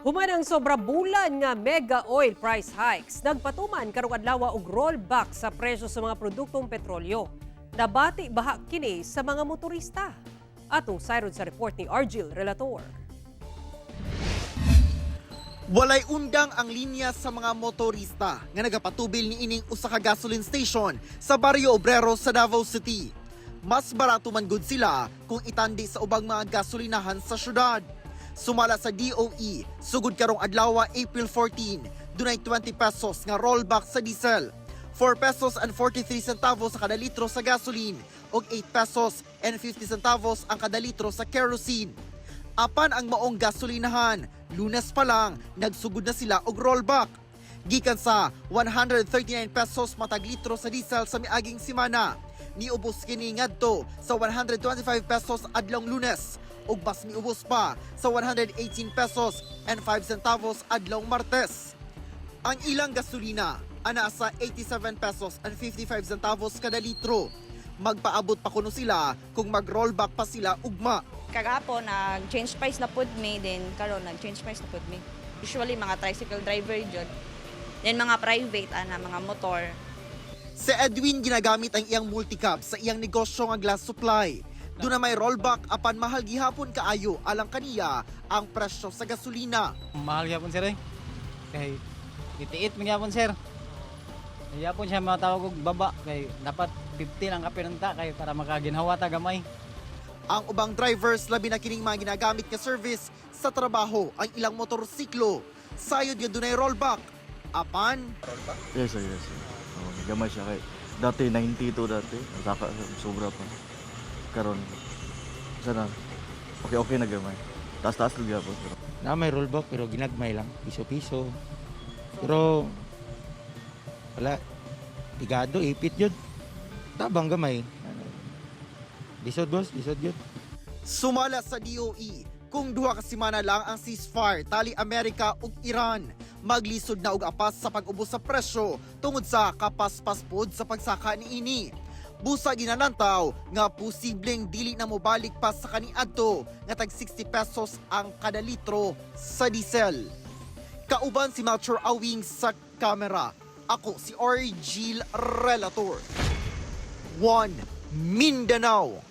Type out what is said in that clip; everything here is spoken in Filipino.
Human ang sobra bulan nga mega oil price hikes. Nagpatuman karong adlaw og rollback sa presyo sa mga produktong petrolyo. Nabati baha kini sa mga motorista. Atong sayrod sa report ni Argil Relator. Walay undang ang linya sa mga motorista nga nagapatubil ni ining usa ka gasoline station sa Barrio Obrero sa Davao City. Mas barato man gud sila kung itandi sa ubang mga gasolinahan sa syudad. Sumala sa DOE, sugod karong adlaw April 14, dunay 20 pesos nga rollback sa diesel, 4 pesos and 43 centavos sa kada litro sa gasoline ug 8 pesos and 50 centavos ang kada litro sa kerosene. Apan ang maong gasolinahan, Lunes pa lang nagsugod na sila og rollback. Gikan sa 139 pesos matag litro sa diesel sa miaging semana, niubos kini ngadto sa 125 pesos adlong Lunes ug mas miubos pa sa 118 pesos and 5 centavos adlong Martes. Ang ilang gasolina ana sa 87 pesos and 55 centavos kada litro. Magpaabot pa kuno sila kung mag-rollback pa sila ugma. Kagapon nag-change price na pud me, then karon nag-change price na pud me. Usually mga tricycle driver jud. Then mga private mga motor. Si Edwin ginagamit ang iyang multicab sa iyang negosyo nga glass supply. Doon na may rollback apan mahal gihapon kaayo alang kaniya ang presyo sa gasolina. Mahal gyapon sir eh. Kay itiit man gyapon sir. Gyapon siya matawag og baba kay dapat 50 lang kapinanta kay para makaginhawa ta gamay. Ang ubang drivers labi na kining mga ginagamit nga service sa trabaho ang ilang motorsiklo. Sayod nga dunay rollback. Apan Yes, sir, yes. Sir. Gamay siya kay dati 90 to dati. Saka sobra pa. Karon sana okay na gamay. Taas-taas lang gyapon. Na may rollback pero ginagmay lang, piso-piso. Pero wala igado ipit jud. Tabang gamay. Disod boss, disod jud. sumala sa DOE kung duha ka semana lang ang ceasefire tali Amerika ug Iran. Maglisod na og apas sa pag-ubos sa presyo tungod sa kapaspas pod sa pagsaka niini. Busa ginanantaw nga posibleng dili na mobalik pa sa kaniadto nga tag 60 pesos ang kada litro sa diesel. Kauban si Melchor Awing sa kamera. Ako si Argil Relator. One Mindanao.